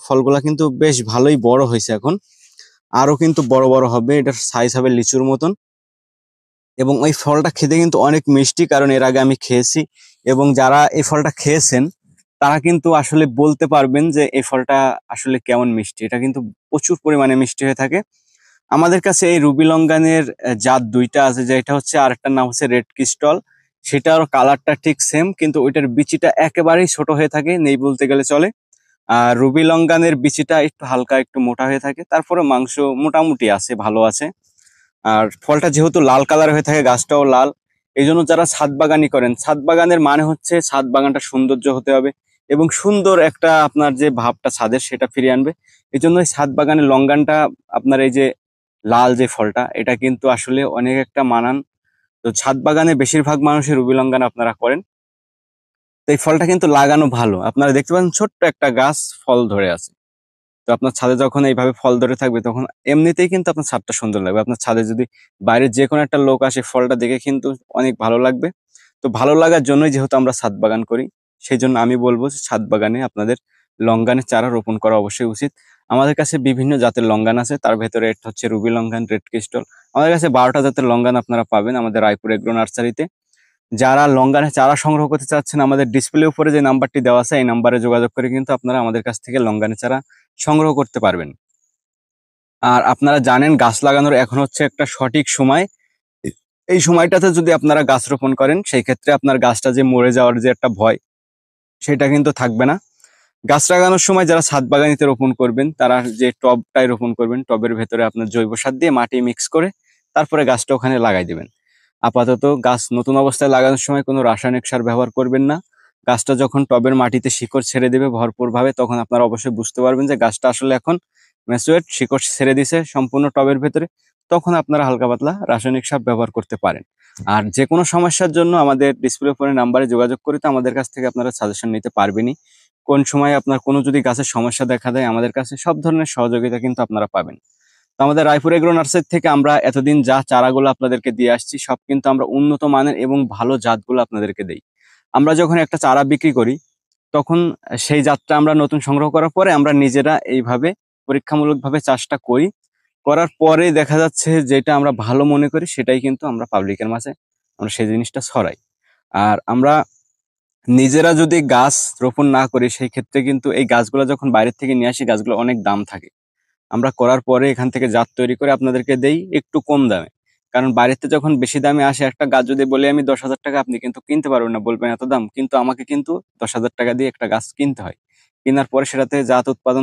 ফলগুলা কিন্তু বেশ ভালোই বড় হয়েছে এখন, আরো কিন্তু বড় বড় হবে, এটার সাইজ হবে লিচুর মতন। এবং ওই ফলটা খেতে কিন্তু অনেক মিষ্টি, কারণ এর আগে আমি খেয়েছি। এবং যারা এই ফলটা খেয়েছেন তারা কিন্তু আসলে বলতে পারবেন যে এই ফলটা আসলে কেমন মিষ্টি। এটা কিন্তু প্রচুর পরিমাণে মিষ্টি হয়ে থাকে। আমাদের কাছে এই রুবি লঙ্গানের জাত দুইটা আছে, যেটা হচ্ছে আরেকটার নাম হচ্ছে রেড ক্রিস্টাল। সেটার কালারটা ঠিক সেম, কিন্তু ওইটার বিচিটা একেবারেই ছোট হয়ে থাকে, নেই বলতে গেলে চলে। আর রুবি লঙ্গানের বিচিটা একটু হালকা একটু মোটা হয়ে থাকে, তারপরে মাংস মোটামুটি আছে, ভালো আছে। আর ফলটা যেহেতু লাল কালার হয়ে থাকে, গাছটাও লাল, এই জন্য যারা ছাদ বাগানি করেন, ছাদ বাগানের মানে হচ্ছে ছাদ বাগানটা সৌন্দর্য হতে হবে এবং সুন্দর একটা আপনার যে ভাবটা ছাদের সেটা ফিরিয়ে আনবে। এই জন্য এই ছাদ বাগানের লঙ্গানটা, আপনার এই যে লাল যে ফলটা, এটা কিন্তু আসলে অনেক একটা মানান। তো ছাদ বাগানে বেশিরভাগ মানুষের রুবি লঙ্গান আপনারা করেন। তো এই ফলটা কিন্তু লাগানো ভালো, আপনারা দেখতে পাচ্ছেন ছোট্ট একটা গাছ ফল ধরে আছে। তো আপনার ছাদে যখন এইভাবে ফল ধরে থাকবে তখন এমনিতেই কিন্তু আপনার ছাদটা সুন্দর লাগবে। আপনার ছাদে যদি বাইরের যে কোনো একটা লোক আসে, ফলটা দেখে কিন্তু অনেক ভালো লাগবে। তো ভালো লাগার জন্যই যেহেতু আমরা ছাদ বাগান করি, সেই জন্য আমি বলবো যে ছাদ বাগানে আপনাদের লঙ্গানের চারা রোপণ করা অবশ্যই উচিত। আমাদের কাছে বিভিন্ন জাতের লঙ্গান আছে, তার ভেতরে একটা হচ্ছে রুবি লঙ্গান, রেড ক্রিস্টাল। আমাদের কাছে 12টা জাতের লঙ্গান আপনারা পাবেন আমাদের রায়পুর এগ্রো নার্সারিতে। যারা লঙ্গানের চারা সংগ্রহ করতে চাচ্ছেন, আমাদের ডিসপ্লে উপরে যে নাম্বারটি দেওয়া আছে এই নাম্বারে যোগাযোগ করে কিন্তু আপনারা আমাদের কাছ থেকে লঙ্গানের চারা সংগ্রহ করতে পারবেন। আর আপনারা জানেন গাছ লাগানোর এখন হচ্ছে একটা সঠিক সময়। এই সময়টাতে যদি আপনারা গাছ রোপণ করেন, সেই ক্ষেত্রে আপনার গাছটা যে মরে যাওয়ার যে একটা ভয়, সেটা কিন্তু থাকবে না। গাছ লাগানোর সময় যারা ছাদ বাগানিতে রোপণ করবেন, তারা যে টবটাই রোপণ করবেন, টবের ভেতরে আপনার জৈব সার দিয়ে মাটি মিক্স করে তারপরে গাছটা ওখানে লাগাই দিবেন। আপাতত গাছ নতুন অবস্থায় লাগানোর সময় কোনো রাসায়নিক সার ব্যবহার করবেন না। গাছটা যখন টবের মাটিতে শিকড় ছেড়ে দেবে ভরপুরভাবে, তখন আপনারা অবশ্যই বুঝতে পারবেন যে গাছটা আসলে এখন ম্যাচুয়ার্ড, শিকড় ছেড়ে দিছে সম্পূর্ণ টবের ভেতরে। তখন আপনারা হালকা পাতলা রাসায়নিক সার ব্যবহার করতে পারেন। আর যে কোনো সমস্যার জন্য আমাদের ডিসপ্লে উপরে নাম্বারে যোগাযোগ করে তো আমাদের কাছ থেকে আপনারা সাজেশন নিতে পারবেনই। কোন সময় আপনার কোনো যদি গাছের সমস্যা দেখা দেয়, আমাদের কাছে সব ধরনের সহযোগিতা কিন্তু আপনারা পাবেন। তো আমাদের রায়পুর এগ্রো নার্সারি থেকে আমরা এতদিন যা চারাগুলো আপনাদেরকে দিয়ে আসছি, সব কিন্তু আমরা উন্নত মানের এবং ভালো জাতগুলো আপনাদেরকে দেই। আমরা যখন একটা চারা বিক্রি করি, তখন সেই জাতটা আমরা নতুন সংগ্রহ করার পরে আমরা নিজেরা এইভাবে পরীক্ষামূলকভাবে চাষটা করি। করার পরে দেখা যাচ্ছে যেটা আমরা ভালো মনে করি সেটাই কিন্তু আমরা পাবলিকের মাঝে আমরা সেই জিনিসটা ছড়াই। আর আমরা নিজেরা যদি গাছ রোপণ না করি, সেই ক্ষেত্রে কিন্তু এই গাছগুলো যখন বাইরের থেকে নিয়ে আসি, গাছগুলো অনেক দাম থাকে। আমরা করার পরে এখান থেকে জাত তৈরি করে আপনাদেরকে দেই একটু কম দামে। কারণ বাইরেতে যখন বেশি দামে আসে, একটা গাছ যদি বলে আমি 10,000 টাকা, আপনি কিন্তু কিনতে পারবেন না, বলবেন এত দাম, কিন্তু আমাকে কিন্তু 10,000 টাকা দিয়ে একটা গাছ কিনতে হয়। কেনার পরে সেটাতে জাত উৎপাদন